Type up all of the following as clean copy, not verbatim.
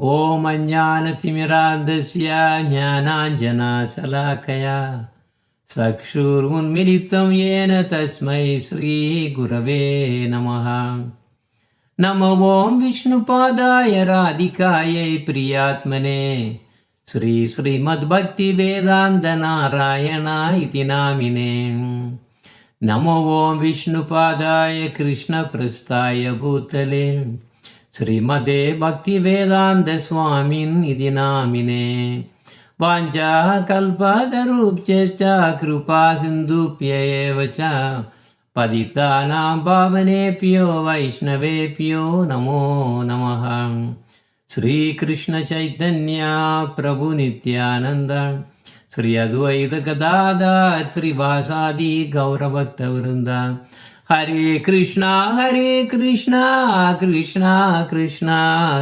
Om Ajnanatimirandasya Jnananjana Salakaya Sakshurunmilitam Yena Tasmai Sri Gurave Namaha. Namo Om Vishnupadaya Radhikaya Priyatmane Sri Srimad Bhakti Vedanta Narayana Iti Namine. Namo Om Vishnupadaya Krishna Prasthaya Bhutale Srimade Bhakti Vedanta Swamin Iti Namine. Vanja kalpatarupchya krupa sindhupya evacha Paditana bhavanepyo vaishnavepyo namo namaha. Sri Krishna Chaitanya Prabhu Nityananda Sri Advaita Gadadhar Sri Vasadi Gaura Bhakta Vrinda. Hare Krishna Krishna Krishna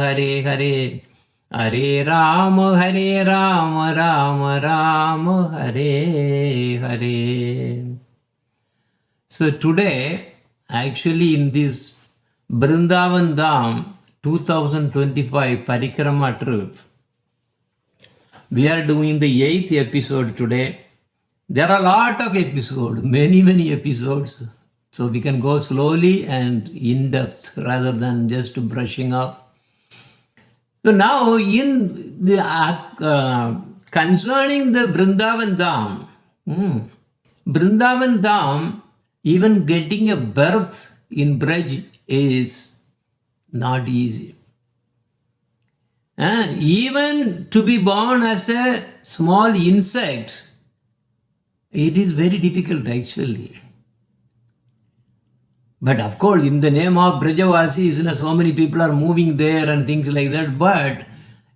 Hare Hare Hare Rama Rama Rama Hare Hare. So today, actually in this Vrindavan Dham 2025 Parikrama trip, we are doing the 8th episode today. There are a lot of episodes, many episodes. So we can go slowly and in depth rather than just brushing up. So now in the concerning the Vrindavan Dham, Vrindavan Dham, even getting a birth in Braj is not easy. Even to be born as a small insect, it is very difficult actually. But of course, in the name of Brajavasis, so many people are moving there and things like that. But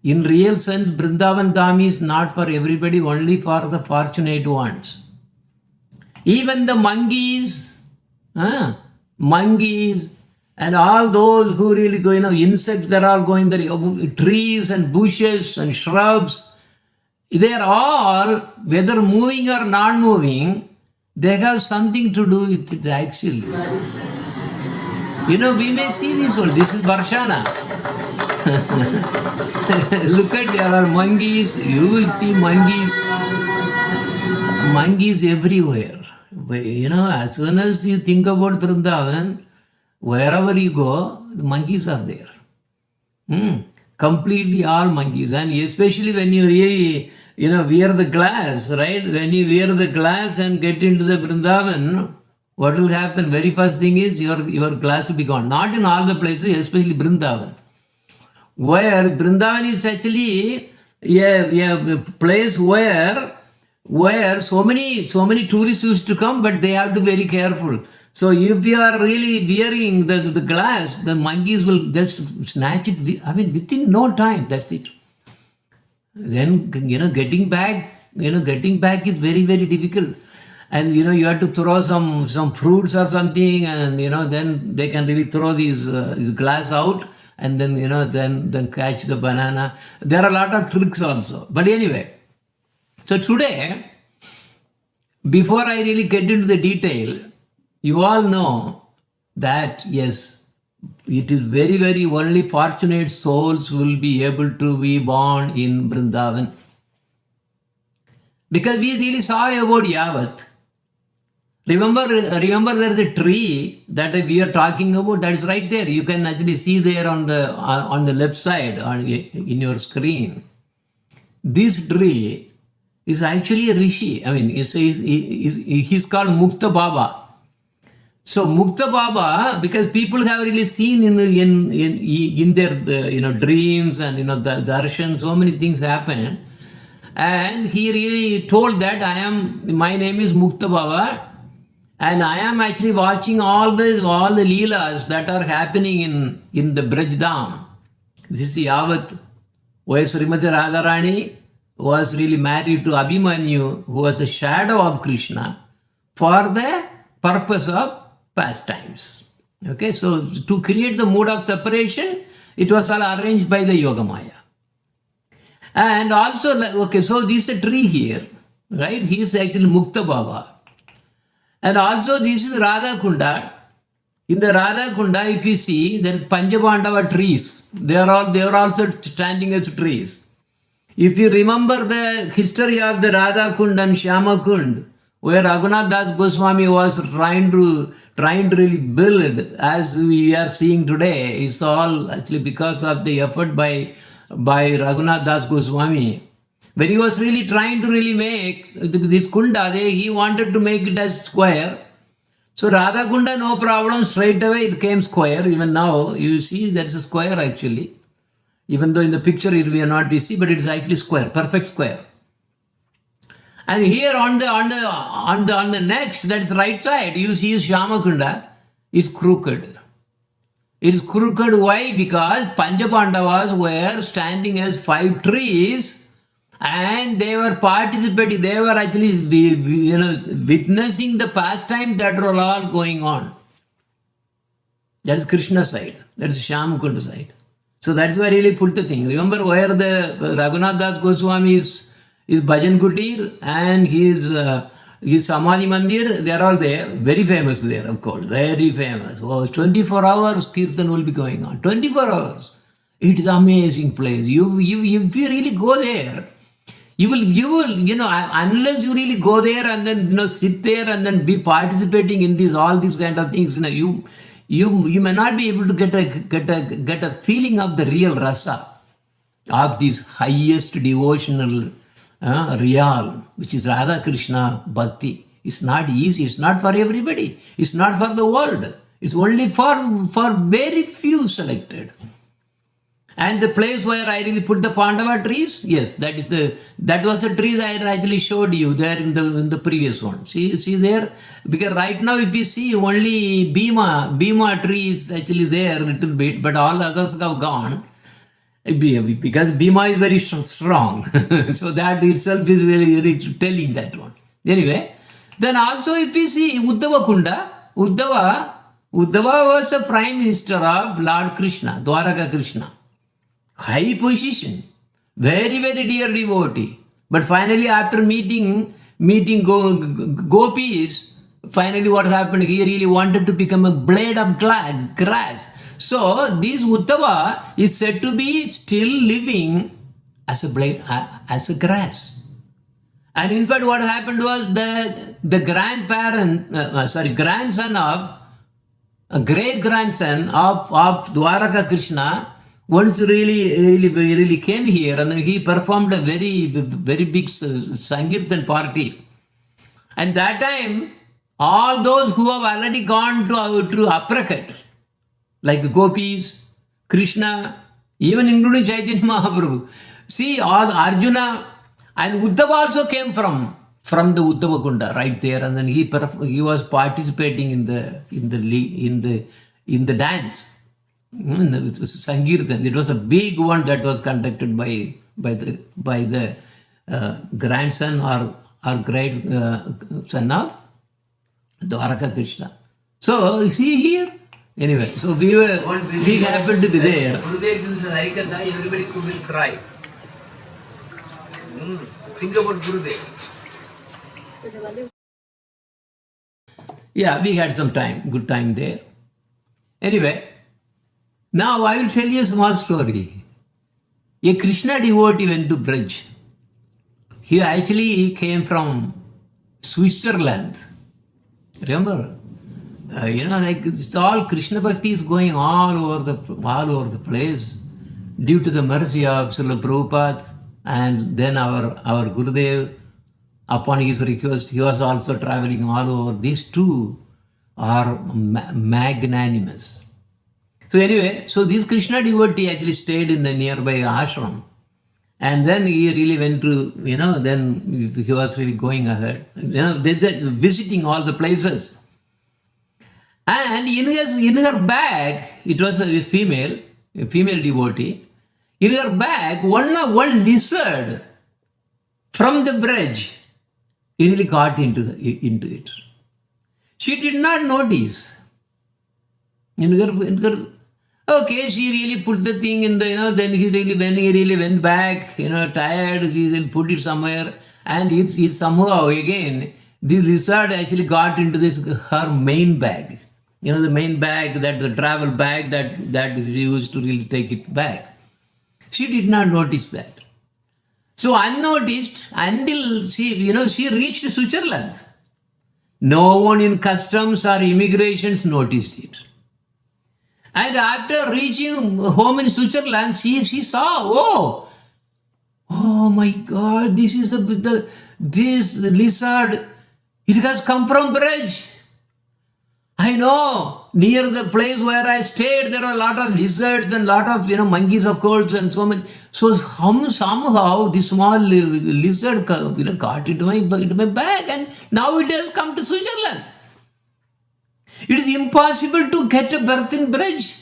in real sense, Vrindavan Dham is not for everybody, only for the fortunate ones. Even the monkeys, and all those who really go, insects that are going there, trees and bushes and shrubs, they are all, whether moving or not moving, they have something to do with it actually. We may see this one. This is Barshana. Look at there are monkeys. You will see monkeys everywhere. As soon as you think about Vrindavan, wherever you go, the monkeys are there. Completely all monkeys. And especially when you really, wear the glass, right? When you wear the glass and get into the Vrindavan, what will happen? Very first thing is your glass will be gone. Not in all the places, especially Vrindavan. Where Vrindavan is actually a place where so many tourists used to come, but they have to be very careful. So if you are really wearing the glass, the monkeys will just snatch it. Within no time. That's it. Then getting back is very difficult. And you have to throw some fruits or something, and then they can really throw this glass out, and then then catch the banana. There are a lot of tricks also. But anyway, so today, before I really get into the detail, you all know that yes, it is very only fortunate souls will be able to be born in Vrindavan. Because we really saw about Yavat. Remember there is a tree that we are talking about, that is right there. You can actually see there on the left side in your screen. This tree is actually a rishi. He's called Mukta Baba. So Mukta Baba, because people have really seen in their dreams and the darshan, so many things happen, and he really told that my name is Mukta Baba, and I am actually watching all the leelas that are happening in the Braj Dham. This is Yavat, where Srimati Radharani was really married to Abhimanyu, who was a shadow of Krishna, for the purpose of pastimes. Okay, so to create the mood of separation, it was all arranged by the Yogamaya. And also, so this is a tree here, right? He is actually Mukta Baba. And also this is Radha Kunda. In the Radha Kunda, if you see, there is Panjabandava trees. They are also standing as trees. If you remember the history of the Radha Kund and Shyama Kund, where Raghunath Das Goswami was trying to really build, as we are seeing today, is all actually because of the effort by Raghunath Das Goswami. When he was really trying to really make this Kunda, he wanted to make it as square. So Radha Kunda, no problem, straight away it came square. Even now, you see there's a square actually. Even though in the picture it will not be see, but it's actually square, perfect square. And here on the next, that's right side, you see Shyama Kunda is crooked. It is crooked. Why? Because Panjapandavas were standing as 5 trees, and they were participating. They were actually, witnessing the pastime that were all going on. That is Krishna side. That is Shyama Kunda side. So that's why I really put the thing. Remember where the Raghunath Das Goswami is Bhajan Kutir and his Samadhi Mandir, they are all there. Very famous there, of course. Very famous. Oh, 24 hours Kirtan will be going on. 24 hours. It is an amazing place. If you really go there, you will, unless you really go there and then, sit there and then be participating in all these kind of things, you may not be able to get a feeling of the real rasa of this highest devotional real, which is Radha Krishna Bhakti. It's not easy. It's not for everybody. It's not for the world. It's only for very few selected. And the place where I really put the Pandava trees, yes, that was the trees I actually showed you there in the previous one. See there, because right now if you see only Bhima tree is actually there a little bit, but all others have gone. Because Bhima is very strong. So that itself is really telling that one. Anyway, then also if you see Uddhava Kunda, Uddhava was a prime minister of Lord Krishna, Dwaraka Krishna. High position, very, very dear devotee. But finally after meeting gopis, finally what happened, he really wanted to become a blade of grass. So this Uddhava is said to be still living as a blade, as a grass. And in fact, what happened was the grandson of a great grandson of Dwaraka Krishna once really came here, and then he performed a very, very big Sankirtan party. And that time, all those who have already gone to uppercut, like gopis, Krishna, even including Chaitanya Mahaprabhu. See, all Arjuna and Uddhava also came from the Uddhava Kunda right there, and then he was participating in the dance, in the Sankirtan. It was a big one that was conducted by the grandson or great son of Dwaraka Krishna. So see here. Anyway, so we happened to be there. Everybody will cry. Think about Gurudev. Yeah, we had some good time there. Anyway, now I will tell you a small story. A Krishna devotee went to Braj. He came from Switzerland. Remember? It's all Krishna Bhakti is going all over the place due to the mercy of Srila Prabhupada, and then our Gurudev, upon his request, he was also traveling all over. These two are magnanimous. So anyway, this Krishna devotee actually stayed in the nearby ashram, and then he really went to, then he was really going ahead, visiting all the places. And in her bag, it was a female devotee. In her bag, one lizard from the Braj, he really got into it. She did not notice. Okay, she really put the thing in the, then when he really went back, tired, he put it somewhere, and it's somehow again, this lizard actually got into her main bag. the main bag, the travel bag that she used to really take it back. She did not notice that. So unnoticed until she reached Switzerland. No one in customs or immigrations noticed it. And after reaching home in Switzerland, she saw, oh my God, this is this lizard. It has come from bridge. I know, near the place where I stayed, there are a lot of lizards and a lot of monkeys, of course, and so many. So somehow this small lizard got into my bag, and now it has come to Switzerland. It is impossible to get a berth in bridge.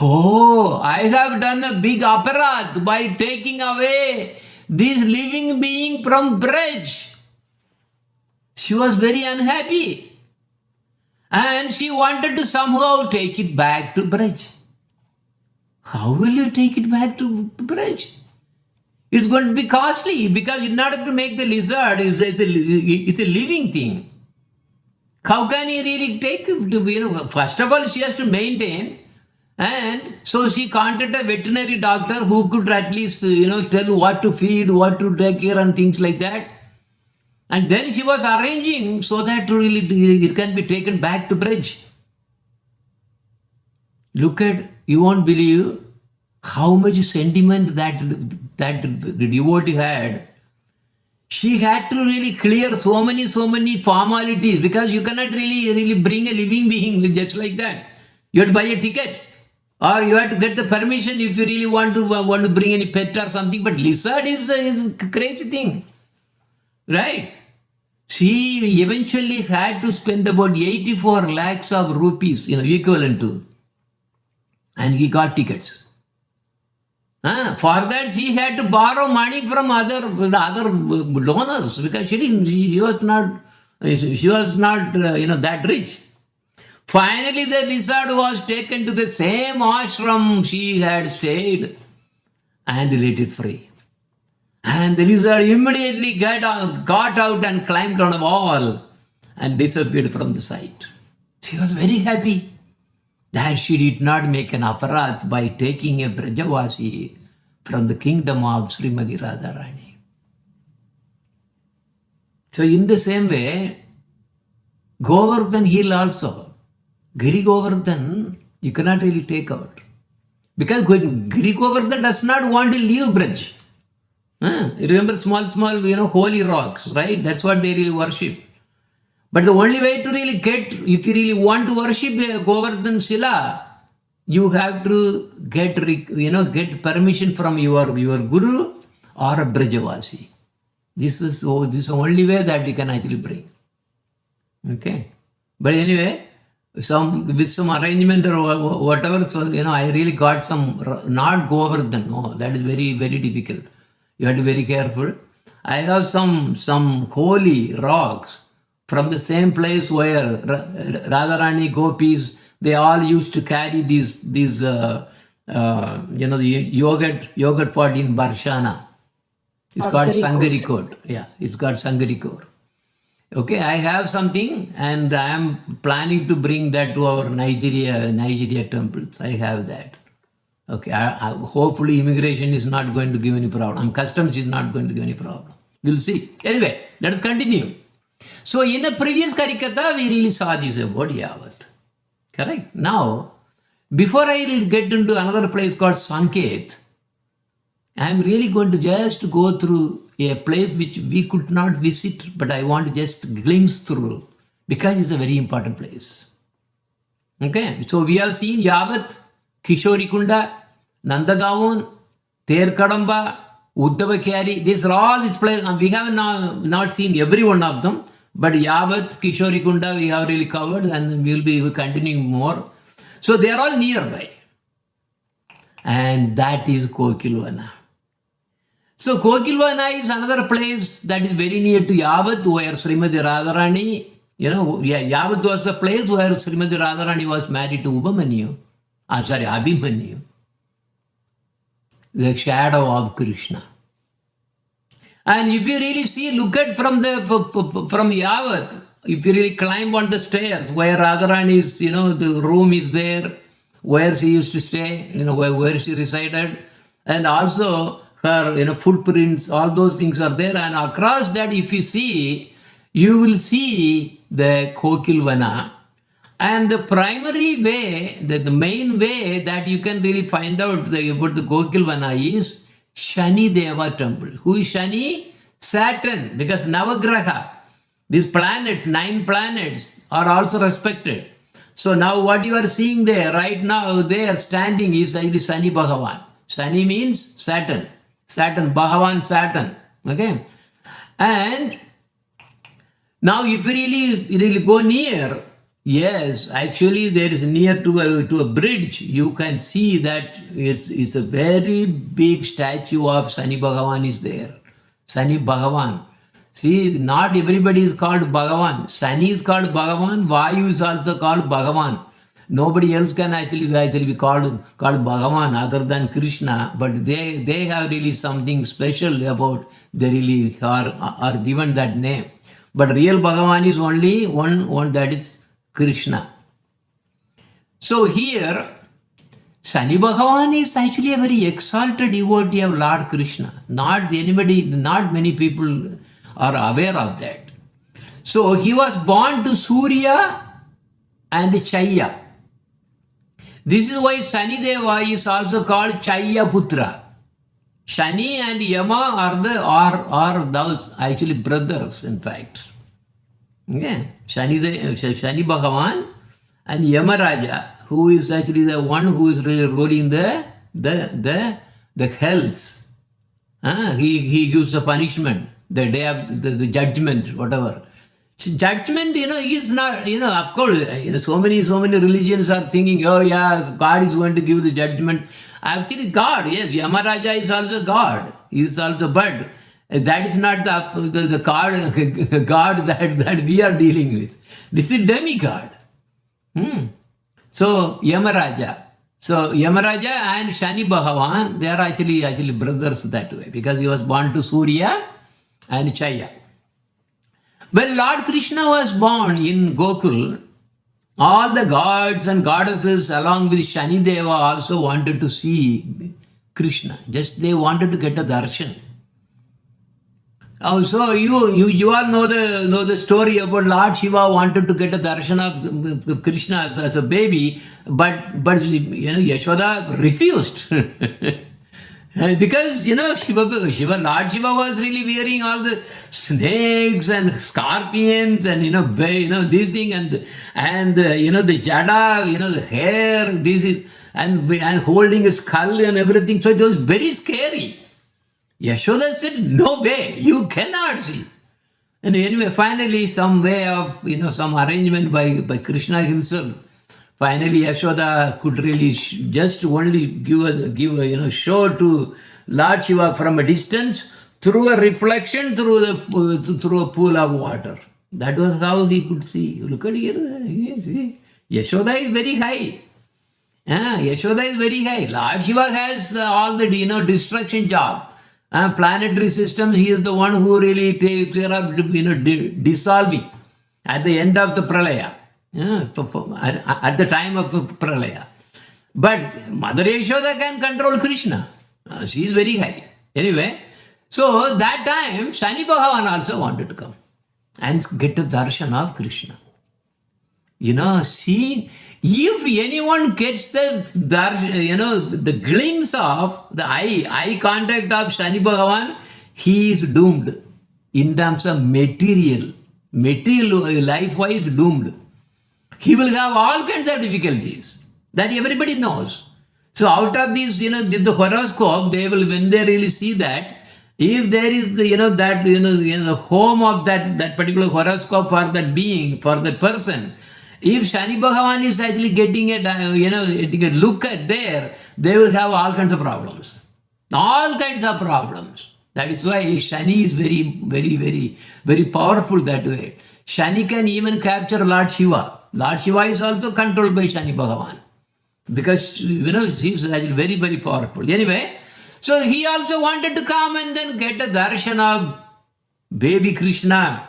Oh, I have done a big aparat by taking away this living being from bridge. She was very unhappy. And she wanted to somehow take it back to bridge. How will you take it back to bridge? It's going to be costly, because in order to make the lizard, it's a living thing. How can you really take it? First of all, she has to maintain. And so she contacted a veterinary doctor who could at least, tell what to feed, what to take care and things like that. And then she was arranging so that really it can be taken back to bridge. Look at, you won't believe how much sentiment that devotee had. She had to really clear so many formalities, because you cannot really bring a living being just like that. You have to buy a ticket, or you have to get the permission if you really want to bring any pet or something. But lizard is a crazy thing, right? She eventually had to spend about 84 lakhs of rupees, equivalent to, and he got tickets. For that, she had to borrow money from other donors, because she was not that rich. Finally, the lizard was taken to the same ashram she had stayed and let it free. And the lizard immediately got out and climbed on a wall and disappeared from the sight. She was very happy that she did not make an aparat by taking a Brajavasi from the kingdom of Srimati Radharani. So in the same way, Govardhan hill also, Giri Govardhan, you cannot really take out. Because Giri Govardhan does not want to leave Braj. Remember small, holy rocks, right? That's what they really worship. But the only way to really get, if you really want to worship Govardhan Shila, you have to get permission from your guru or a Brajavasi. This is the only way that you can actually bring. Okay. But anyway, with some arrangement or whatever, so I really got some, not Govardhan. No, that is very, very difficult. You have to be very careful. I have some holy rocks from the same place where Radharani Gopis, they all used to carry these the yogurt pot in Barshana. It's called Sangarikot. Yeah, it's called Sangarikot. Okay, I have something, and I am planning to bring that to our Nigeria temples. I have that. Okay, hopefully immigration is not going to give any problem. Customs is not going to give any problem. We'll see. Anyway, let us continue. So in the previous Karikatha, we really saw this about Yavat. Correct? Now, before I get into another place called Sanket, I am really going to just go through a place which we could not visit, but I want to just glimpse through, because it's a very important place. Okay, so we have seen Yavat, Kishorikunda, Nandagaon, Terkadamba, Uddavakyari. These are all these places. We have not seen every one of them, but Yavat, Kishorikunda we have really covered, and we will be continuing more. So they are all nearby. And that is Kokila Vana. So Kokila Vana is another place that is very near to Yavat, where Srimati Radharani, Yavat was the place where Srimati Radharani was married to Abhimanyu, the shadow of Krishna. And if you really see, look at from Yavat, if you really climb on the stairs where Radharani's, the room is there, where she used to stay, where she resided, and also her, footprints, all those things are there. And across that, if you see, you will see the Kokila Vana. And the primary way, the main way that you can really find out about the Gokul Vana is Shani Deva temple. Who is Shani? Saturn, because Navagraha, these planets, 9 planets are also respected. So now what you are seeing there, right now, there standing is actually Shani Bhagavan. Shani means Saturn. Saturn, Bhagavan Saturn. Okay? And now if you really go near, yes, actually there is near to a bridge, you can see that it's a very big statue of Shani Bhagavan is there. Shani Bhagavan. See, not everybody is called Bhagavan. Shani is called Bhagavan. Vayu is also called Bhagavan. Nobody else can actually be called Bhagavan other than Krishna. But they have really something special about they really are given that name. But real Bhagavan is only one that is Krishna. So here, Shani Bhagavan is actually a very exalted devotee of Lord Krishna. Not many people are aware of that. So he was born to Surya and Chaya. This is why Shani Deva is also called Chaya Putra. Shani and Yama are those actually brothers, in fact. Okay. Shani Bhagavan and Yamaraja, who is actually the one who is really ruling the hells. He gives a punishment, the day of the judgment, whatever. Judgment, is not, of course, so many religions are thinking, oh yeah, God is going to give the judgment. Actually, God, yes, Yamaraja is also God. He is also, but that is not the God that we are dealing with. This is demigod. So Yamaraja. So Yamaraja and Shani Bhagavan, they are actually brothers that way, because he was born to Surya and Chaya. When Lord Krishna was born in Gokul, all the gods and goddesses along with Shani Deva also wanted to see Krishna. Just they wanted to get a darshan. So you all know the story about Lord Shiva wanted to get a darshan of Krishna as a baby, but Yashoda refused. Because Lord Shiva was really wearing all the snakes and scorpions and these things and the jada, the hair, this is and holding a skull and everything. So it was very scary. Yashoda said, no way, you cannot see. And anyway, finally, some way of, some arrangement by Krishna himself, finally Yashoda could really just only give a show to Lord Shiva from a distance through a reflection through a pool of water. That was how he could see. Look at here, see? Yashoda is very high. Yashoda is very high. Lord Shiva has all the destruction job. Planetary systems, he is the one who really takes care of dissolving at the end of the pralaya, at the time of pralaya. But Mother Yashoda can control Krishna. She is very high. Anyway, so that time Shani Bhagavan also wanted to come and get the darshan of Krishna. See, if anyone gets the glimpse of the eye contact of Shani Bhagavan, he is doomed in terms of material life-wise doomed. He will have all kinds of difficulties that everybody knows. So out of these, the horoscope, they will, when they really see that, if there is the home of that particular horoscope for that being, for that person, if Shani Bhagavan is actually getting a look at there, they will have all kinds of problems. All kinds of problems. That is why Shani is very, very, very, very powerful that way. Shani can even capture Lord Shiva. Lord Shiva is also controlled by Shani Bhagavan. Because, he is actually very, very powerful. Anyway, so he also wanted to come and then get a darshan of baby Krishna.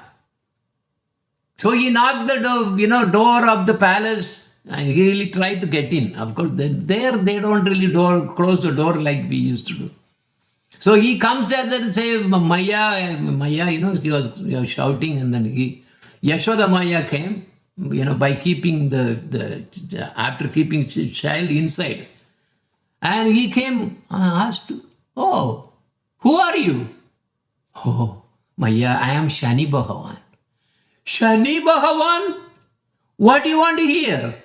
So he knocked the door of the palace, and he really tried to get in. Of course, there they don't really close the door like we used to do. So he comes there and say, Maya, he was shouting, and then Yashoda Maya came, by keeping after keeping child inside. And he came and asked, oh, who are you? Oh, Maya, I am Shani Bhagavan. Shani Bhagavan? What do you want to hear?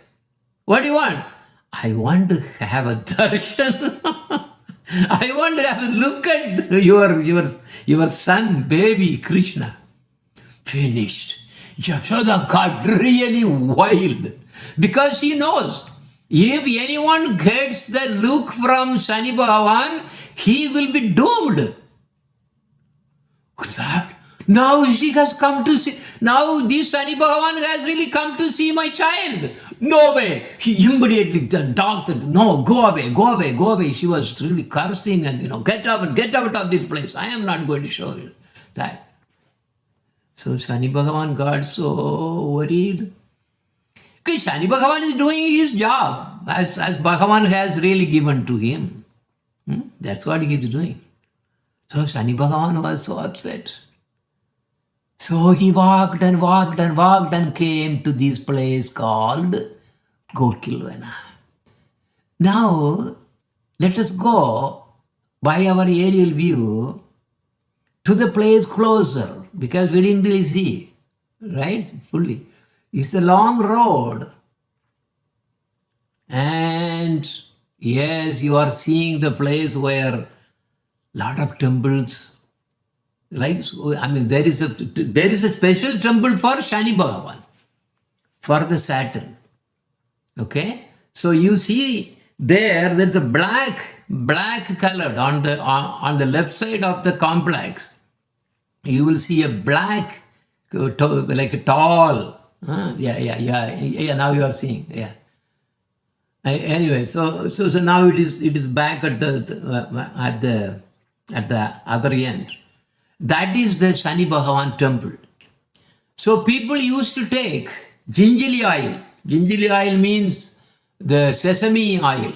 What do you want? I want to have a darshan. I want to have a look at your son, baby Krishna. Finished. Yashoda got really wild because she knows if anyone gets the look from Shani Bhagavan, he will be doomed. Now she has come to see, now this Shani Bhagavan has really come to see my child. No way. He immediately, the doctor, no, go away, go away, go away. She was really cursing and, get out of this place. I am not going to show you that. So Shani Bhagavan got so worried. Because Shani Bhagavan is doing his job as Bhagavan has really given to him. That's what he is doing. So Shani Bhagavan was so upset. So he walked and came to this place called Kokila Vana. Now, let us go by our aerial view to the place closer, because we didn't really see, right, fully. It's a long road. And yes, you are seeing the place where lot of temples. There is a special temple for Shani Bhagavan, for the Saturn. Okay, so you see there's a black colored on the left side of the complex. You will see a black, like a tall. Now you are seeing. Yeah. Anyway, so now it is back at the other end. That is the Shani Bhagavan temple. So people used to take gingerly oil. Gingerly oil means the sesame oil.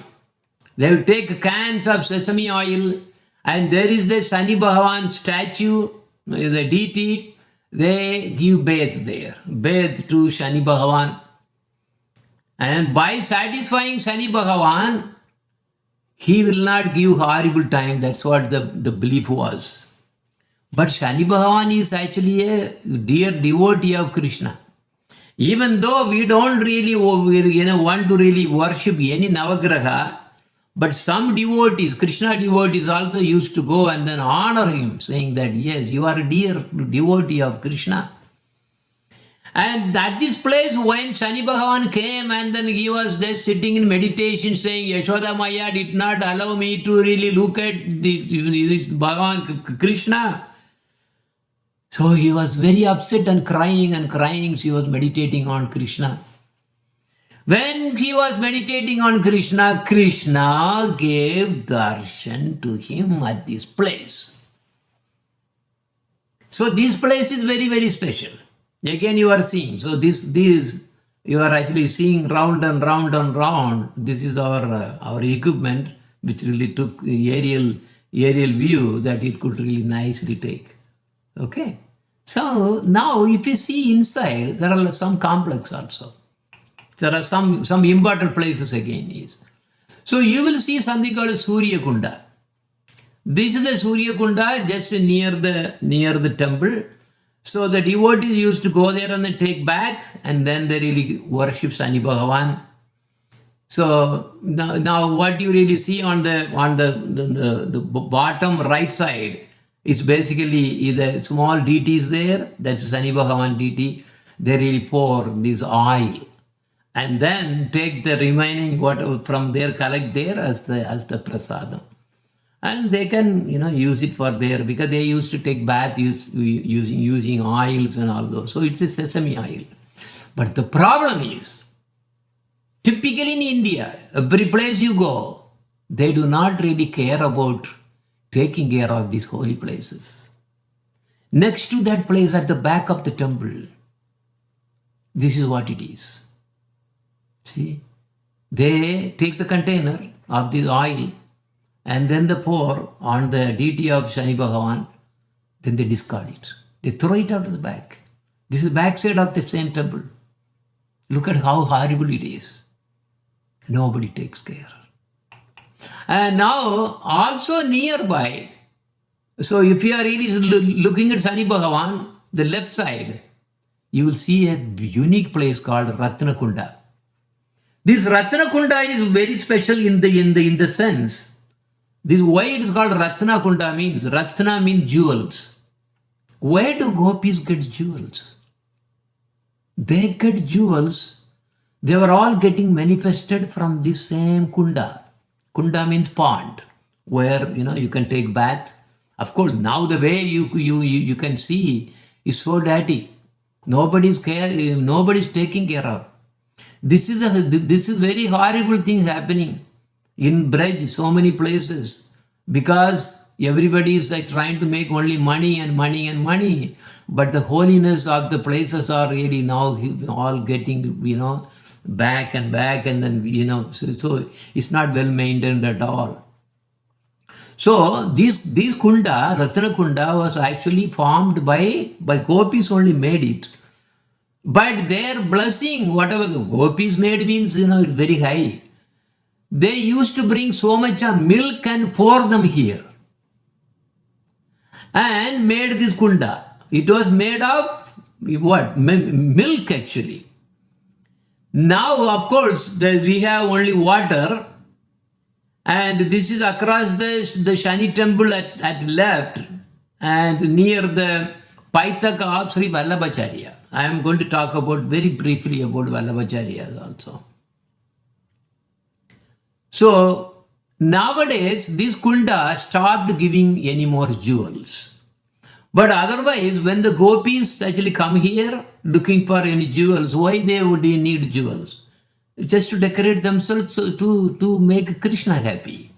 They will take cans of sesame oil, and there is the Shani Bhagavan statue, the deity. They give bath there, bath to Shani Bhagavan. And by satisfying Shani Bhagavan, he will not give horrible time. That's what the belief was. But Shani Bhagavan is actually a dear devotee of Krishna. Even though we don't really want to really worship any Navagraha, but some devotees, Krishna devotees also used to go and then honor him, saying that, yes, you are a dear devotee of Krishna. And at this place, when Shani Bhagavan came and then he was there sitting in meditation saying, Yashoda Maya did not allow me to really look at this Bhagavan Krishna. So he was very upset and crying. She was meditating on Krishna. When he was meditating on Krishna, Krishna gave darshan to him at this place. So this place is very, very special. Again, you are seeing. So this you are actually seeing round and round and round. This is our equipment, which really took aerial view that it could really nicely take. Okay. So now if you see inside, there are some complex also. There are some important places again is. So you will see something called Surya Kunda. This is the Surya Kunda just near the temple. So the devotees used to go there and then take bath, and then they really worship Shani Bhagavan. So now what you really see on the bottom right side is basically either small deities there. That's Shani Bhagavan deity. They really pour this oil and then take the remaining what from there, collect there as the prasadam. And they can, use it for there, because they used to take bath using oils and all those. So it's a sesame oil. But the problem is, typically in India, every place you go, they do not really care about taking care of these holy places. Next to that place at the back of the temple, This is what it is. See, they take the container of the oil and then they pour on the deity of Shani Bhagavan, then they discard it. They throw it out of the back. This is the backside of the same temple. Look at how horrible it is. Nobody takes care. And now also nearby, so if you are really looking at Shani Bhagavan, the left side, you will see a unique place called Ratna Kunda. This Ratna Kunda is very special in the sense. This why it is called Ratna Kunda means Ratna means jewels. Where do gopis get jewels? They get jewels. They were all getting manifested from this same kunda. Kunda means pond, where you can take bath. Of course, now the way you can see is so dirty. Nobody's taking care of. This is very horrible thing happening in Braj, so many places, because everybody is like trying to make only money and money and money, but the holiness of the places are really now all getting back and then so it's not well maintained at all. So this kunda, Ratna Kunda, was actually formed by gopis, only made it. But their blessing, whatever the gopis made means, it's very high. They used to bring so much of milk and pour them here. And made this kunda. It was made of what? Milk actually. Now, of course, we have only water. And this is across the Shani temple at left and near the Paitaka of Sri Vallabhacharya. I am going to talk about very briefly about Vallabhacharya also. So nowadays this kunda stopped giving any more jewels. But otherwise, when the gopis actually come here looking for any jewels, why they would need jewels? Just to decorate themselves, to make Krishna happy.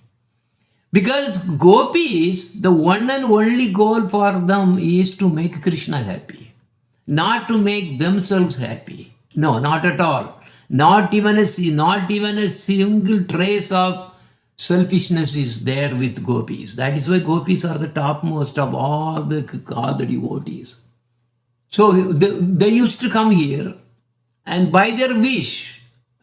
Because gopis, the one and only goal for them is to make Krishna happy, not to make themselves happy. No, not at all. Not even a single trace of selfishness is there with gopis. That is why gopis are the topmost of all the devotees. So they used to come here, and by their wish,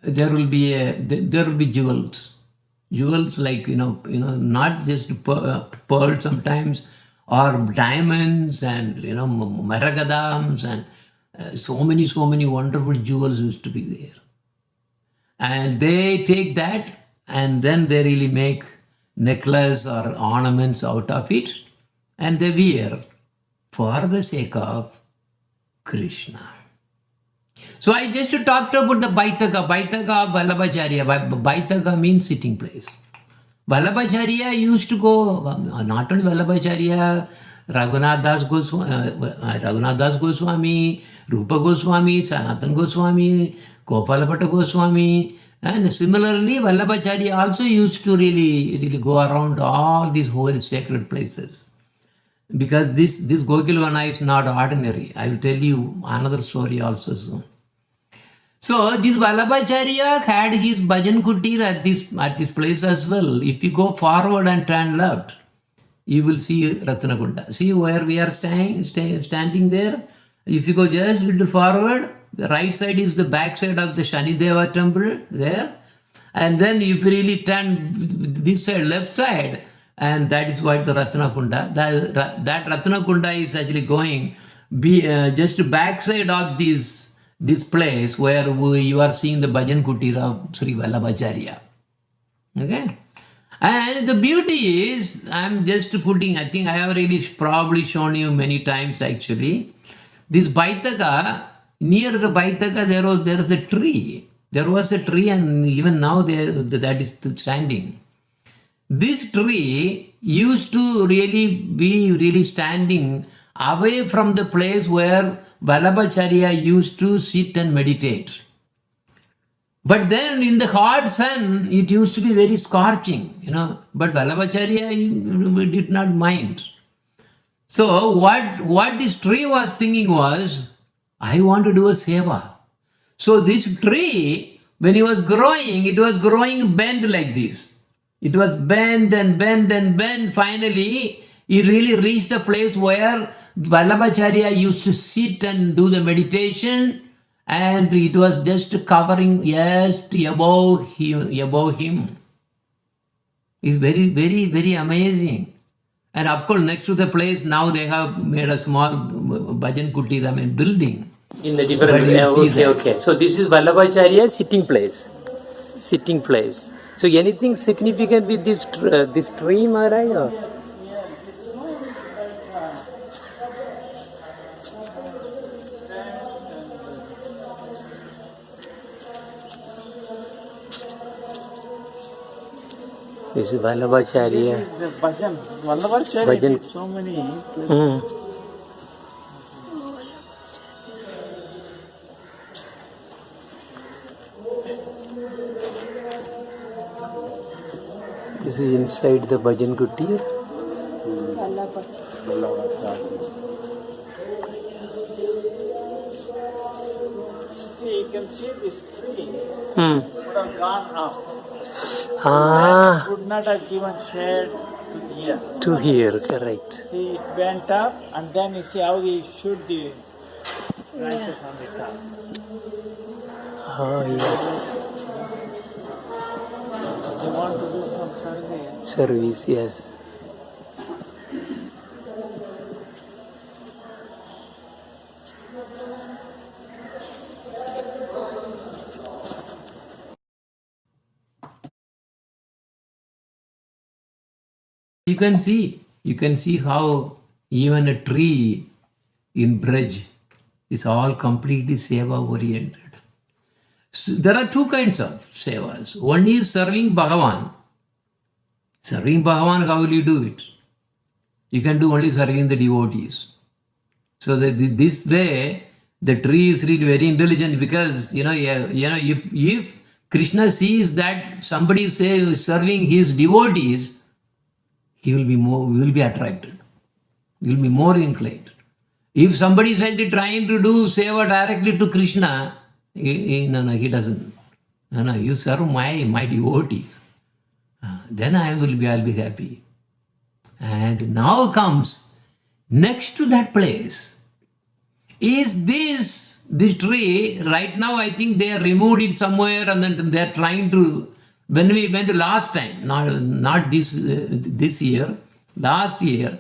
there will be jewels like not just pearl sometimes, or diamonds and maragadams and so many wonderful jewels used to be there. And they take that and then they really make necklace or ornaments out of it, and they wear for the sake of Krishna. So I just talked about the Baitaka of Vallabhacharya. Baitaka means sitting place. Vallabhacharya used to go, not only Vallabhacharya, Raghunath Das Goswami, Rupa Goswami, Sanatan Goswami, Gopalapata Goswami, and similarly Vallabhacharya also used to really go around all these holy sacred places. Because this Gokul Vana is not ordinary. I will tell you another story also soon. So this Vallabhacharya had his bhajan kutir at this place as well. If you go forward and turn left, you will see Ratna Kunda. See where we are standing there? If you go just a little forward, the right side is the back side of the Shani Deva temple there. And then if you really turn this side, left side, and that is what the Ratna Kunda. That Ratna Kunda is actually going just back side of this place where you are seeing the bhajan kutir of Sri Vallabhacharya. Okay? And the beauty is, I'm just putting, I think I have really probably shown you many times actually. This Baitaka, near the Baitaka there is a tree. There was a tree, and even now that is standing. This tree used to be standing away from the place where Vallabhacharya used to sit and meditate. But then in the hot sun, it used to be very scorching, but Vallabhacharya did not mind. So what this tree was thinking was, I want to do a seva. So this tree, when it was growing bent like this. It was bent and bent and bent. Finally, it really reached a place where Vallabhacharya used to sit and do the meditation, and it was just covering just above him. It's very, very, very amazing. And of course, next to the place, now they have made a small bhajan kutir, building. In the different way. Okay. So this is Vallabhacharya's sitting place. So anything significant with this tree, Maharaj? Or? This is Vallabhacharya. The Vallabhacharya did so many. This is inside the bhajan kutir. See, you can see this tree would have gone up. Would not have given shade to here. To here, correct. See, it went up, and then you see how he shoot the branches on the top. Oh, yes. They want to do some survey. Service, yes. You can see how even a tree in Braj is all completely seva oriented. So there are two kinds of sevas. One is serving Bhagavan. Serving Bhagavan, how will you do it? You can do only serving the devotees. So that this way, the tree is really very intelligent, because if Krishna sees that somebody is serving his devotees, he will be attracted. He will be more inclined. If somebody is trying to do seva directly to Krishna, he doesn't. No, you serve my devotees. Then I'll be happy. And now comes next to that place is this tree. Right now, I think they removed it somewhere, and then they are trying to. When we went last time, not this year, last year,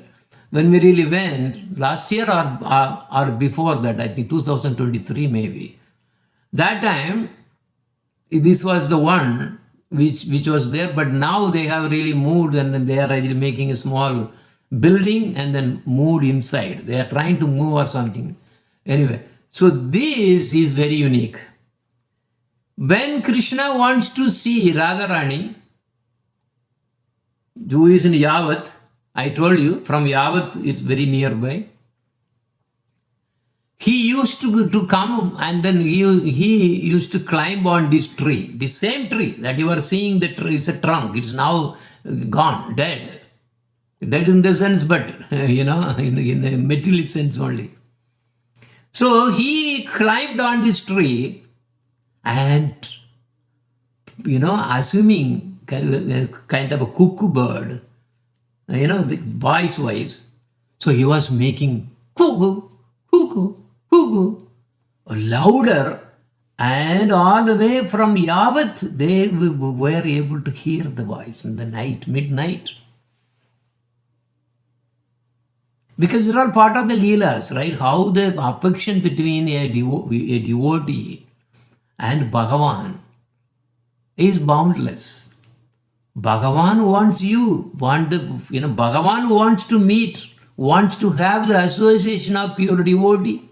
when we really went, last year or before that, I think 2023 maybe. That time, this was the one which was there, but now they have really moved, and then they are really making a small building and then moved inside. They are trying to move or something. Anyway, so this is very unique. When Krishna wants to see Radharani, who is in Yavat, I told you, from Yavat it's very nearby. He used to come, and then he used to climb on this tree, the same tree that you are seeing. The tree is a trunk. It's now gone, dead. Dead in the sense, but in a material sense only. So he climbed on this tree, and assuming kind of a cuckoo bird, the voice. So he was making cuckoo, cuckoo, cuckoo, louder, and all the way from Yavat, they were able to hear the voice in the night, midnight. Because they're all part of the Leelas, right? How the affection between a devotee and Bhagavan is boundless. Bhagavan wants Bhagavan wants to meet, wants to have the association of pure devotee.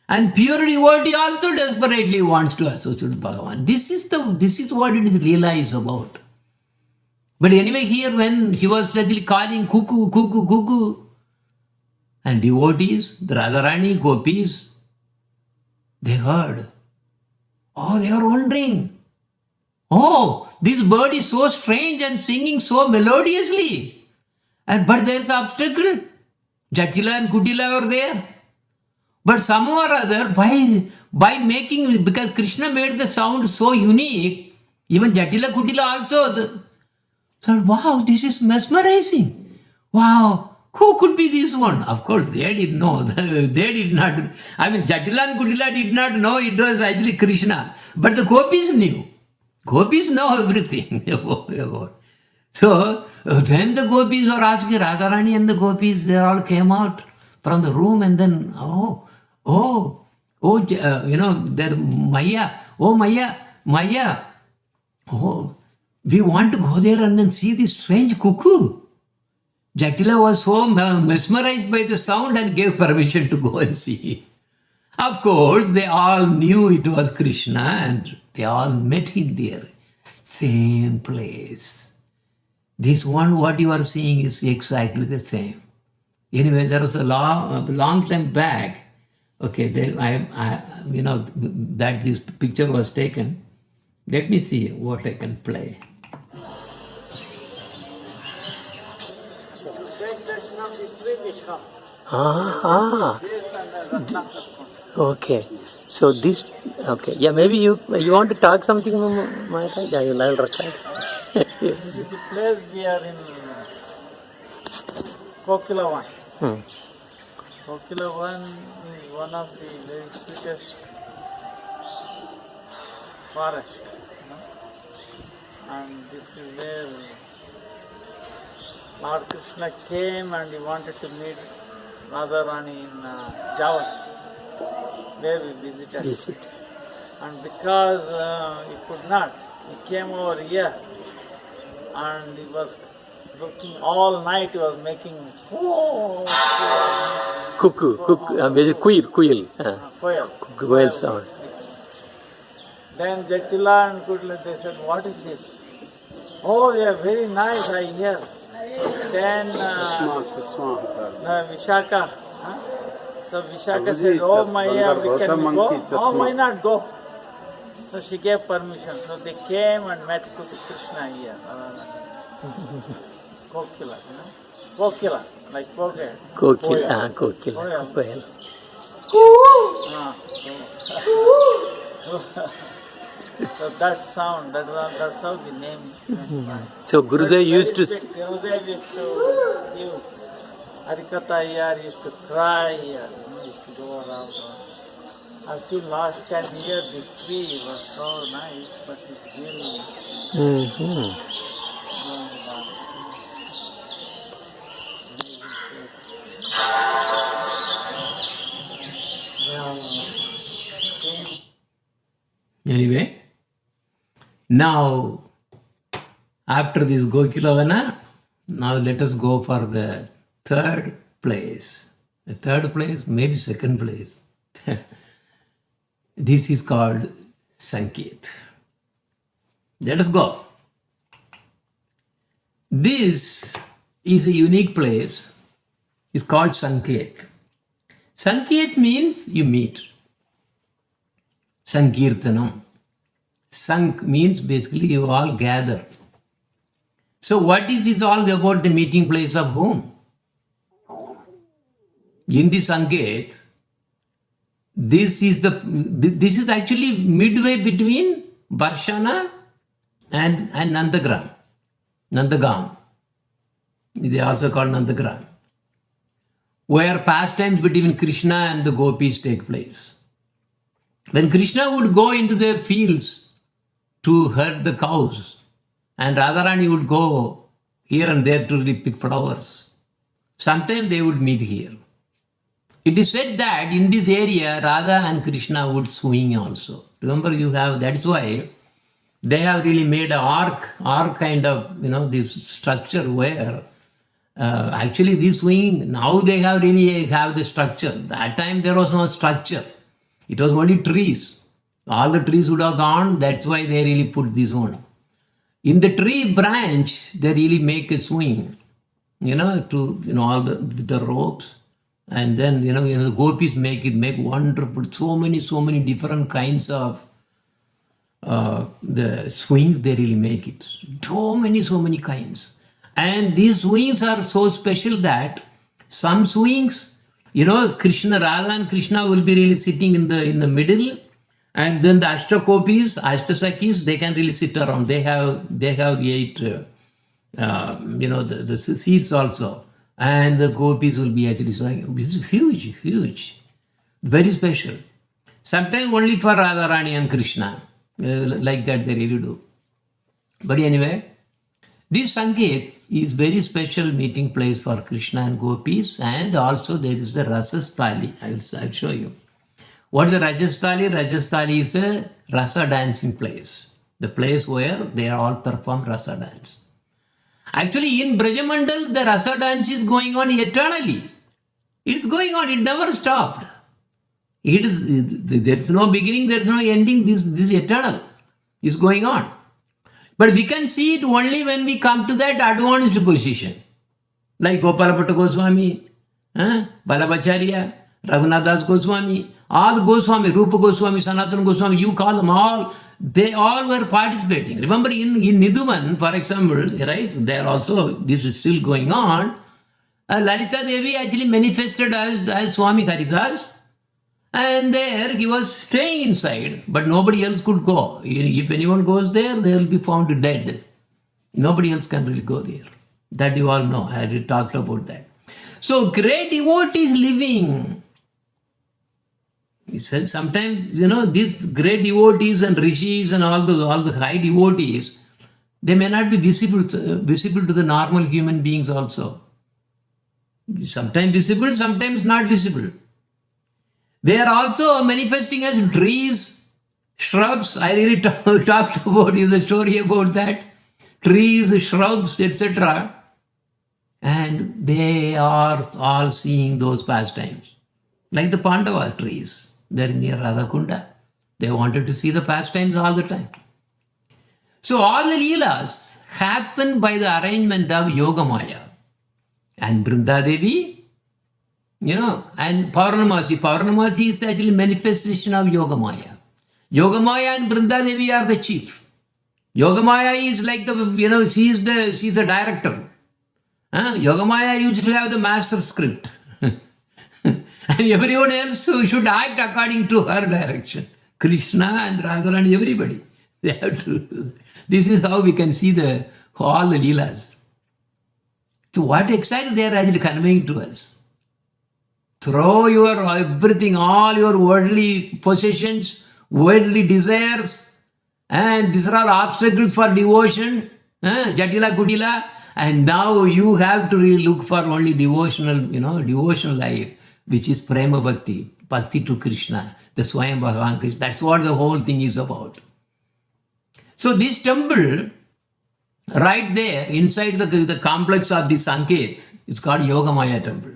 And pure devotee also desperately wants to associate with Bhagavan. This is what it is Leela is about. But anyway, here when he was actually calling cuckoo, cuckoo, cuckoo, and devotees, the Radharani, gopis, they heard. Oh, they are wondering. Oh, this bird is so strange and singing so melodiously. But there is an obstacle. Jatila and Kutila were there. But somehow or other, by making, because Krishna made the sound so unique, even Jatila Kutila also thought, wow, this is mesmerizing. Wow, who could be this one? Of course, they didn't know. They did not. I mean, Jatila and Kutila did not know it was actually Krishna. But the gopis knew. Gopis know everything about. So then the gopis were asking, Radharani and the gopis, they all came out from the room and then, there Maya, Maya, we want to go there and then see this strange cuckoo. Jatila was so mesmerized by the sound and gave permission to go and see. Of course, they all knew it was Krishna and they all met him there. Same place. This one, what you are seeing is exactly the same. Anyway, there was a long time back. Okay, then that this picture was taken. Let me see what I can play. Okay. So this, okay. Yeah, maybe you want to talk something, Maharaja? Yeah, I'll record. This is the place we are in Kokila Vana. Kokila Vana is one of the very sweetest forest. And this is where Lord Krishna came and he wanted to meet Radharani in Java, where we visited. And because he could not, he came over here and he was looking all night, he was making Cuckoo, quail sound. Then Jatila and Kudla, they said, what is this? Oh, they are very nice, I hear. Then Vishaka. So Vishaka said, oh Maya, we can go. Oh, why not go? So she gave permission. So they came and met Krishna here. Kokila, Kokila, like Kokila. Kokila. So that sound, that's how the name. So Gurudev used to Gurudev used to give Harikatha here, used to cry here, used to go around. I've seen last 10 years this tree was so nice, but it's really going down. Anyway, now after this Kokila Vana, now let us go for the third place. The third place, maybe second place. This is called Sanket. Let us go. This is a unique place. It's called Sanket. Sanket means you meet. Sankirtanam. Sank means basically you all gather. So what is this all about, the meeting place of whom? In the Sanket, this is actually midway between Barshana and Nandagam. They also called Nandagam, where pastimes between Krishna and the gopis take place. When Krishna would go into the fields to herd the cows, and Radharani would go here and there to pick flowers, sometimes they would meet here. It is said that in this area, Radha and Krishna would swing also. Remember, that's why they have really made an arc kind of, this structure where actually this swing, now they have really have the structure. That time there was no structure. It was only trees. All the trees would have gone. That's why they really put this one. In the tree branch, they really make a swing, all the ropes. And then, the gopis make wonderful, so many different kinds of the swings, they really make it. So many kinds. And these swings are so special that some swings You know, Krishna, Radha and Krishna will be really sitting in the middle, and then the Ashtakopis, Ashtasakis, they can really sit around. They have the 8, the seats also, and the gopis will be actually swaying. This is huge, very special. Sometimes only for Radharani and Krishna, like that they really do. But anyway, this Sanket is very special meeting place for Krishna and gopis, and also there is a Rasasthali. I'll show you. What is the Rajasthali? Rajasthali is a Rasa dancing place. The place where they all perform Rasa dance. Actually, in Vraja Mandal, the Rasa dance is going on eternally. It's going on, it never stopped. There's no beginning, there's no ending, this is eternal. It's going on. But we can see it only when we come to that advanced position. Like Gopalapata Goswami, Balabacharya, Raghunathas Goswami, all the Goswami, Rupa Goswami, Sanatana Goswami, you call them all, they all were participating. Remember in Niduman, for example, right, there also, this is still going on. Lalita Devi actually manifested as Swami Haridas, and there he was staying inside, but nobody else could go. If anyone goes there, they will be found dead. Nobody else can really go there. That you all know. I already talked about that. So great devotees living. He said sometimes, these great devotees and rishis and all the high devotees, they may not be visible to the normal human beings also. Sometimes visible, sometimes not visible. They are also manifesting as trees, shrubs. I really talked about the story about that. Trees, shrubs, etc. And they are all seeing those pastimes. Like the Pandava trees. They're near Radhakunda. They wanted to see the pastimes all the time. So all the Leelas happen by the arrangement of Yogamaya. And Brinda Devi, and Paurnamasi. Paurnamasi is actually manifestation of Yogamaya. Yogamaya and Brinda Devi are the chief. Yogamaya is like she's a director. Yogamaya used to have the master script. And everyone else should act according to her direction. Krishna and Radharani, everybody. They have to. This is how we can see all the Leelas. So what exactly they are actually conveying to us? Throw your everything, all your worldly possessions, worldly desires, and these are all obstacles for devotion, Jatila Kutila, and now you have to really look for only devotional life, which is Prema Bhakti, Bhakti to Krishna, the Swayam Bhagavan Krishna. That's what the whole thing is about. So this temple, right there, inside the complex of the Sankets, it's called Yogamaya temple.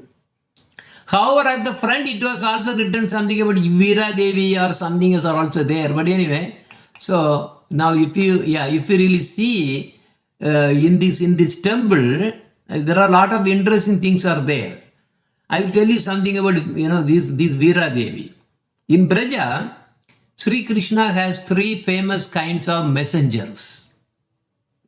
However, at the front, it was also written something about Veera Devi or something else are also there. But anyway, so now if you really see in this temple, there are a lot of interesting things are there. I will tell you something about this Veera Devi. In Vraja, Sri Krishna has 3 famous kinds of messengers.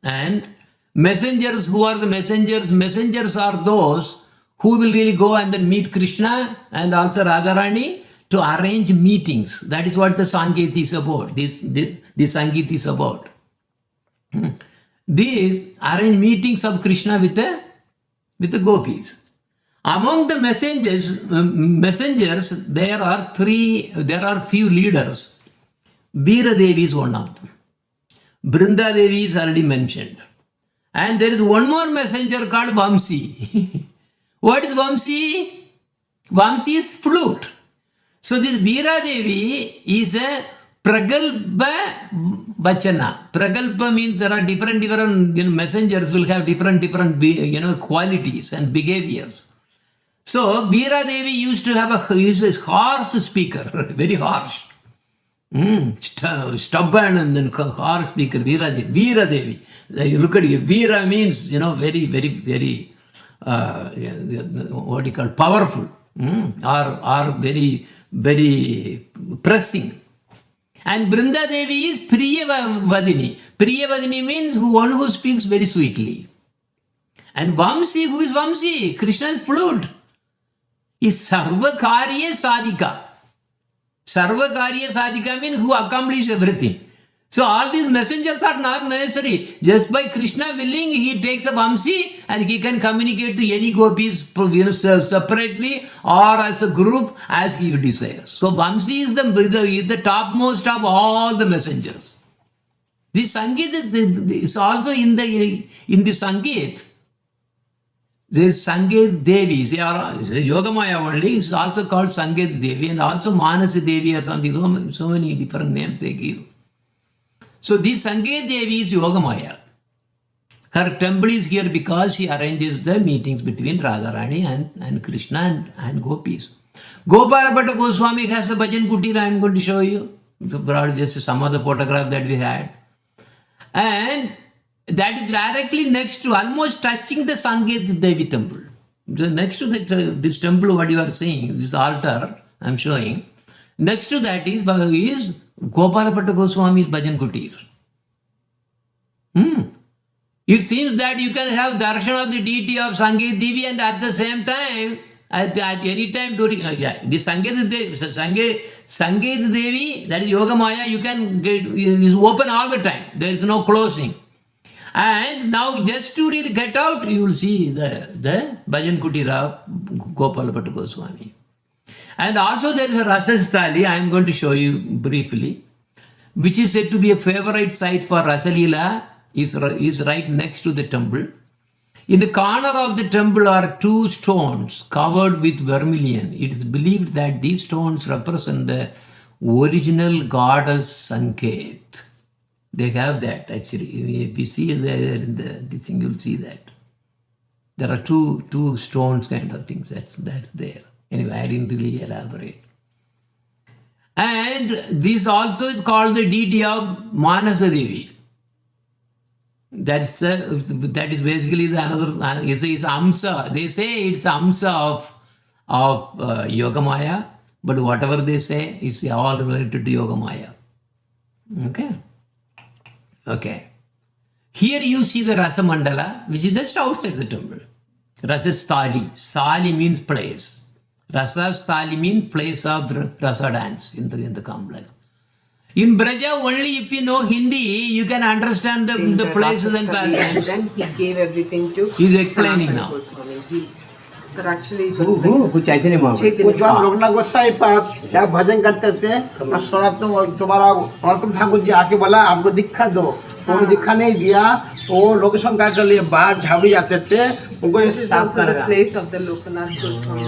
And messengers, who are the messengers? Messengers are those who will really go and then meet Krishna and also Radharani to arrange meetings. That is what the Sanket is about. This Sanket is about. These arrange meetings of Krishna with the gopis. Among the messengers, there are few leaders. Veera Devi is one of them. Brinda Devi is already mentioned. And there is one more messenger called Vamsi. What is Vamsi? Vamsi is flute. So this Veera Devi is a Pragalpa Vachana. Pragalpa means there are different messengers will have different qualities and behaviors. So Veera Devi used to have a harsh speaker, very harsh. Stubborn and then harsh speaker, Veera Devi. You look at it, Veera means, very, very, very, what you call, powerful, or very, very pressing. And Brinda Devi is Priyavadini. Priyavadini means one who speaks very sweetly. And Vamsi, who is Vamsi? Krishna is flute. is Sarvakarya Sadhika. Sarvakarya Sadhika means who accomplish everything. So all these messengers are not necessary. Just by Krishna willing, he takes a Vamsi and he can communicate to any gopis separately or as a group as he desires. So Vamsi is the topmost of all the messengers. The Sanket is also in the Sanket. There is Sanket Devi, Yogamaya only, is also called Sanket Devi and also Manasi Devi or something, so many different names they give. So this Sanket Devi is Yogamaya. Her temple is here because she arranges the meetings between Radharani and Krishna and gopis. Gopala Bhatta Goswami has a bhajan kutir, I am going to show you. Just some of the photograph that we had. And that is directly next to, almost touching the Sanket Devi temple. So next to this temple, what you are seeing, this altar I am showing, next to that is Gopala Bhatta Goswami's bhajan kutir. It seems that you can have darshan of the deity of Sanket Devi and at the same time, at any time during, the Sanket Devi, that is Yogamaya, you can get, is open all the time. There is no closing. And now just to really get out, you will see the bhajan kutir of Gopala Bhatta Goswami. And also there is a Rasasthali, I am going to show you briefly, which is said to be a favorite site for Rasalila, is right next to the temple. In the corner of the temple are two stones covered with vermilion. It is believed that these stones represent the original goddess Sanket. They have that actually. If you see there in the thing, you'll see that. There are two stones kind of things. That's there. Anyway, I didn't really elaborate. And this also is called the deity of Manasa Devi. That is basically the another. It's Amsa. They say it's Amsa of Yogamaya, but whatever they say is all related to Yogamaya. Okay. Here you see the Rasa Mandala, which is just outside the temple. Rasa Sthali. Sali means place. Rasa Sthali means place of Rasa dance in the complex. In Vraja, only if you know Hindi, you can understand the places and pastimes. Then he gave everything to. He is explaining now. But actually, it was Chaitanya जब लोकनाथ गोसाई पास जब भजन करते थे तो सुना तुम्हारा तुम ठाकुर जी आके बोला आपको दीक्षा दो, उन्होंने दीक्षा नहीं दिया तो वो लोक संकार के लिए बाहर झाड़ी जाते थे उनको This is also the place of the Lokanath Goswami.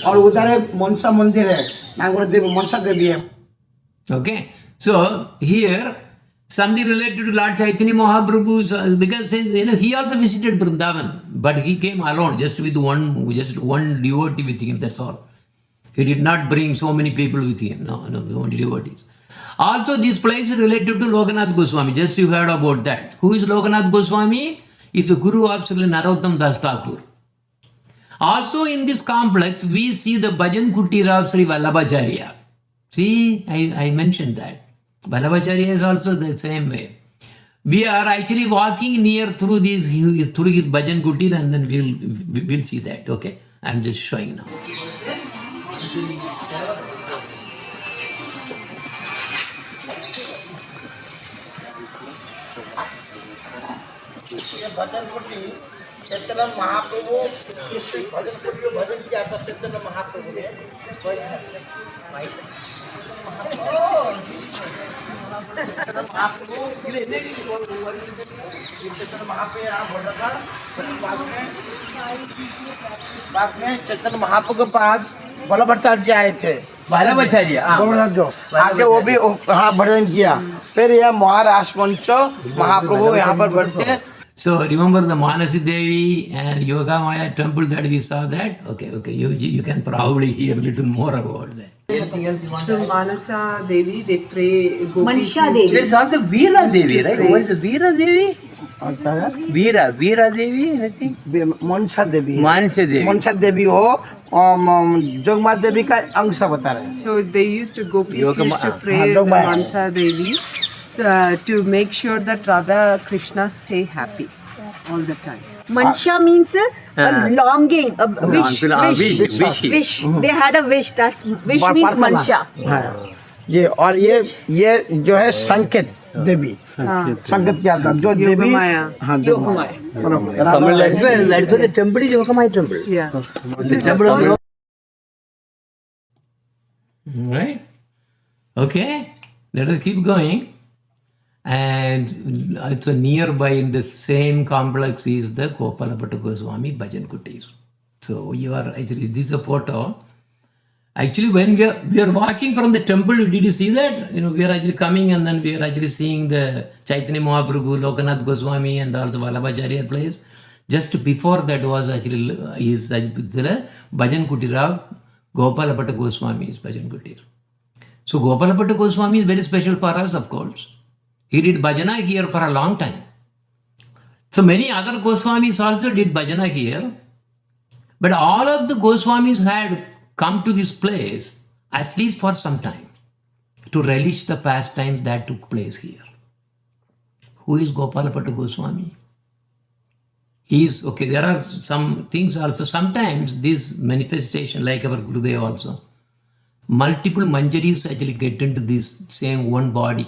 और उधर एक मनसा मंदिर है, नागवर देवी मनसा देवी है. Okay, so here something related to Lord Chaitanya Mahaprabhu, because he also visited Vrindavan, but he came alone, just one devotee with him. That's all. He did not bring so many people with him. No, only devotees. Also, this place is related to Lokanath Goswami. Just you heard about that. Who is Lokanath Goswami? Is the Guru of Sri Narottam Das Thakur. Also, in this complex, we see the bhajan kutir of Sri Vallabhacharya. See, I mentioned that. Vallabhacharya is also the same way. We are actually walking near through his bhajan kutir, and then we'll see that. Okay, I'm just showing now. भजन कुटी चैतन्य महाप्रभु कृष्ण भजन कुटी भजन किया था चैतन्य महाप्रभु ने. बाद में चैतन्य महाप्रभु के पास वल्लभाचार्य जी आए थे. वल्लभाचार्य आगे वो भी भजन किया. फिर यह महाराष्ट्र मंच महाप्रभु यहाँ पर बैठते. So remember the Manasi Devi and Yoga Maya temple that we saw that? Okay, you can probably hear a little more about that. So Manasa Devi, they pray Mansha Devi. There's also Veera Devi, right? What is the Veera Devi? Veera Devi, I think. Mansa Devi. Mansa Devi. Mansa Devi हो जोगमा देवी का अंश बता रहे हैं. So they used to used to pray the Mansa Devi to make sure that Radha Krishna stay happy all the time. Mansha means a longing, a wish. Wish. They had a wish. That's wish means Mansha. हाँ, ये और ये जो है संकेत देवी, संकेत क्या था जो देवी, Yogamaya. हाँ Yogamaya. Tamil, that's why the temple is Yogamaya temple. Yeah. The temple of Right? Okay, let us keep going. And also nearby in the same complex is the Gopalabhatta Goswami Bhajan Kutir. So you are actually, this is a photo. Actually, when we are walking from the temple, did you see that? You know, we are actually coming and then we are actually seeing the Chaitanya Mahaprabhu, Lokanath Goswami and also Vallabhacharya place. Just before that was actually is the Bhajan Kutir of Gopalabhatta Goswami's Bhajan Kutir. So Gopalabhatta Goswami is very special for us, of course. He did bhajana here for a long time. So many other Goswamis also did bhajana here. But all of the Goswamis had come to this place at least for some time to relish the pastime that took place here. Who is Gopalabhatta Goswami? He is, okay, there are some things also. Sometimes this manifestation, like our Gurudev also, multiple manjaris actually get into this same one body.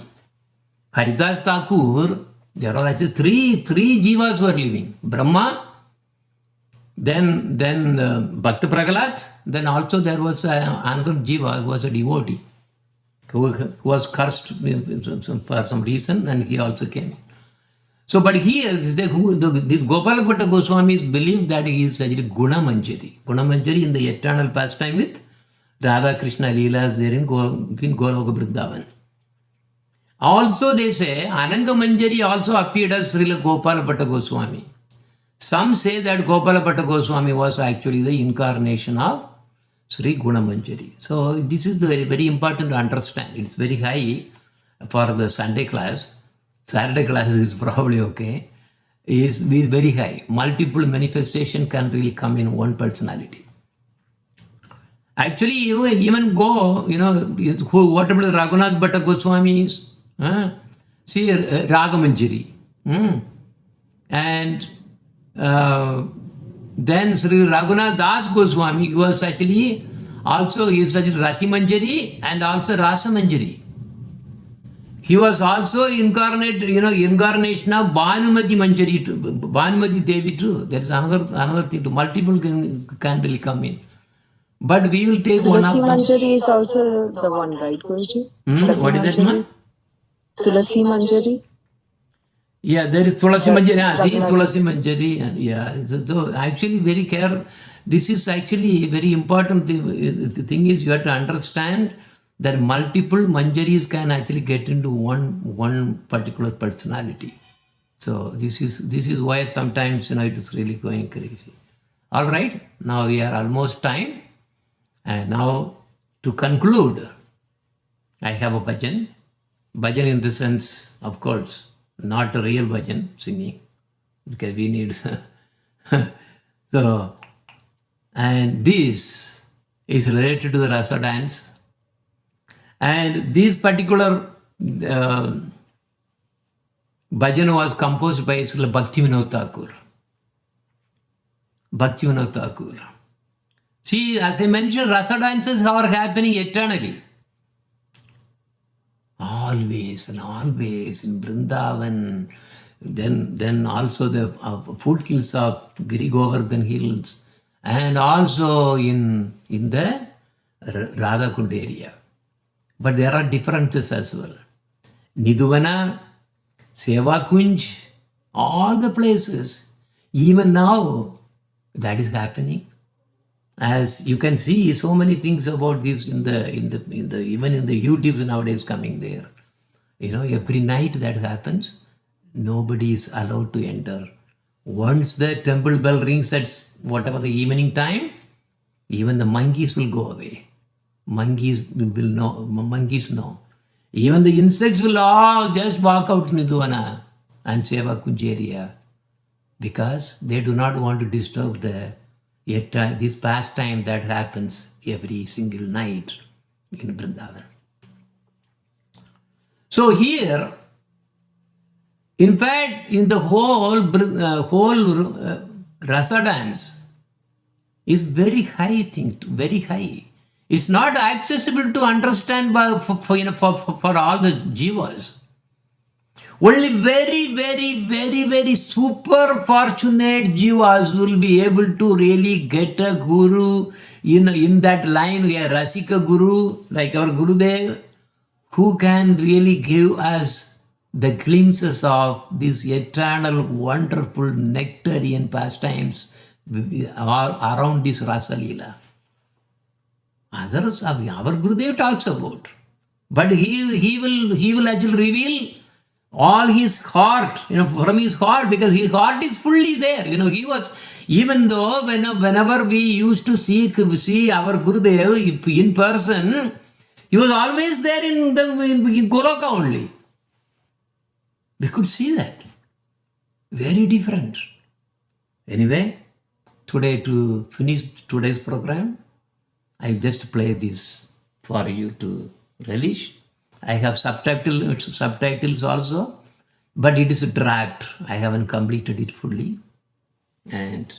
Haridas Thakur, there are actually three jivas were living. Brahma, then Bhakta Prahalat, then also there was another jiva who was a devotee who was cursed for some reason and he also came. So, but here, this Gopalabhatta Goswamis believe that he is actually Guna Manjari. Guna Manjari in the eternal pastime with Radha Krishna Leelas there in Goloka Vrindavan. Also they say Ananga Manjari also appeared as Srila Gopalabhatta Goswami. Some say that Gopalabhatta Goswami was actually the incarnation of Sri Guna Manjari. So this is very, very important to understand. It's very high for the Sunday class. Saturday class is probably okay. It's very high. Multiple manifestation can really come in one personality. Actually, you even go, whatever Raghunath Bhatta Goswami is, see Ragamanjari. And then Sri Raghunath Das Goswami was actually also, he is Rati Manjari and also Rasa Manjari. He was also incarnation of Bhanumati Manjari, Bhanumati Devi too. That's another thing too. Multiple can really come in. But we will take one of them. Manjari is also the one, right, Guruji? What is that, ma? Tulasi Manjari. Yeah, there is Tulasi Manjari. See, Tulasi Manjari. And yeah, so actually very careful. This is actually very important. The thing is you have to understand that multiple Manjaris can actually get into one particular personality. So this is why sometimes it is really going crazy. All right, now we are almost time. And now to conclude, I have a bhajan. Bhajan in the sense, of course, not a real bhajan singing, because we need so, and this is related to the rasa dance. And this particular bhajan was composed by Srila Bhakti Vinod Thakur. Bhakti Vinod Thakur. See, as I mentioned, rasa dances are happening eternally. Always and always in Vrindavan. Then also the foothills of Giri Govardhan hills, and also in the Radha Kund area. But there are differences as well. Niduvana, Seva Kunj, all the places. Even now, that is happening. As you can see, so many things about this in the even in the YouTubes nowadays coming there. Every night that happens, nobody is allowed to enter. Once the temple bell rings at whatever the evening time, even the monkeys will go away. Monkeys know. Even the insects will all just walk out Niduvana and Seva Kunj area, because they do not want to disturb this pastime that happens every single night in Vrindavan. So here, in fact, in the whole rasa dance is very high thing, very high. It's not accessible to understand for all the jivas. Only very super fortunate jivas will be able to really get a guru in that line, a Rasika guru, like our Gurudev, who can really give us the glimpses of these eternal, wonderful, nectarian pastimes around this Rasa Leela. Others, our Gurudev talks about, but he will actually reveal all his heart, from his heart, because his heart is fully there. He was, even though whenever we used to see our Gurudev in person, he was always there in Goloka only. We could see that. Very different. Anyway, today, to finish today's program, I just play this for you to relish. I have subtitles also, but it is a draft. I haven't completed it fully. And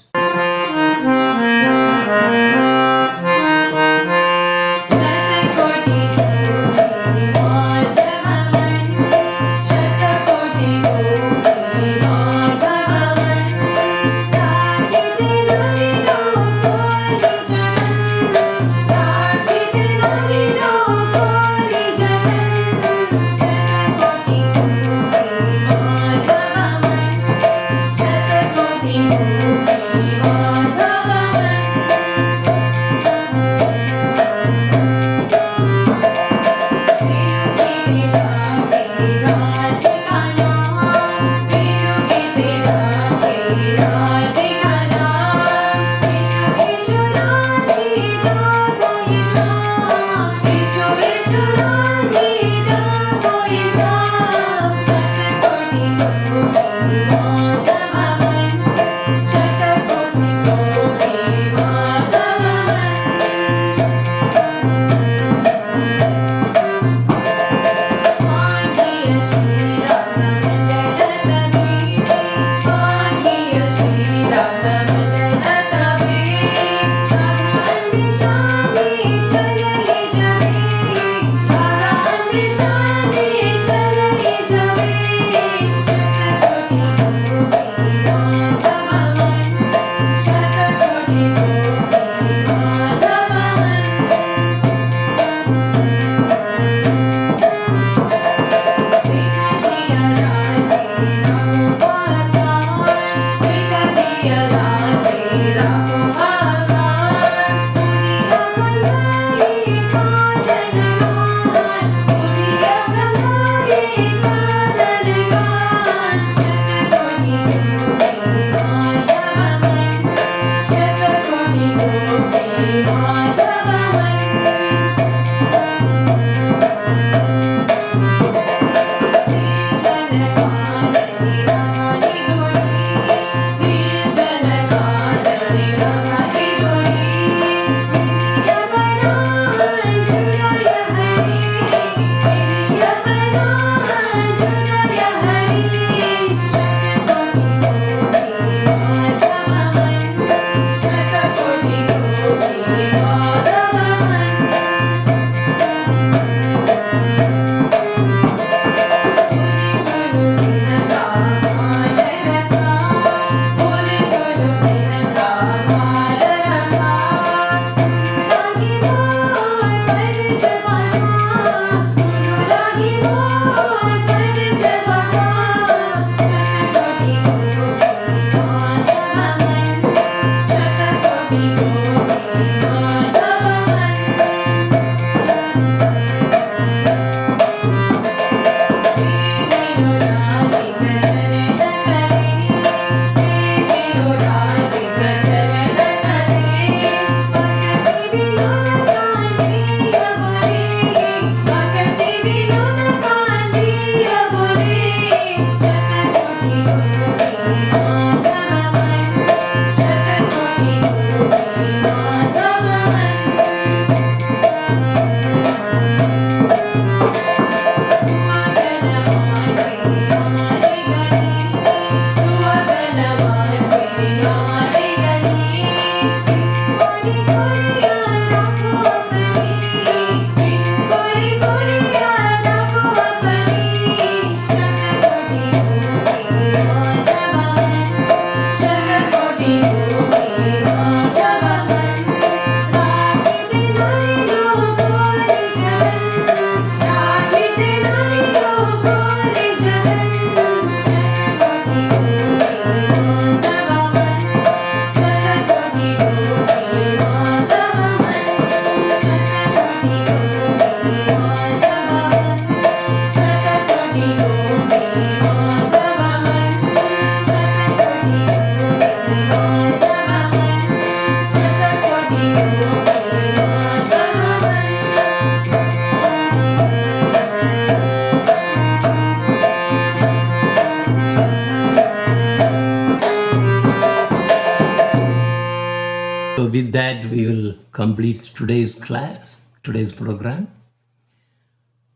So with that, we will complete today's class, today's program.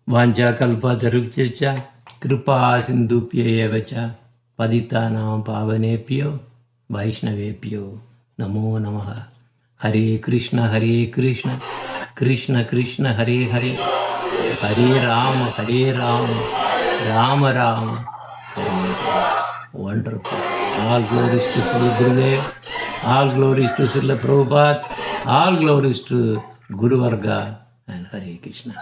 Vanja kalpa tarupchecha, kripa sindhupya evacha, paditanam pavanepyo, vaishnavepyo, namo namaha. Hare Krishna, Krishna Krishna, Hare Hare, Hare Rama, Rama Rama, Hare Hare. Wonderful. All glories to Sri Gurudev, all glories to Srila Prabhupada, all glories to Guru Varga and Hare Krishna.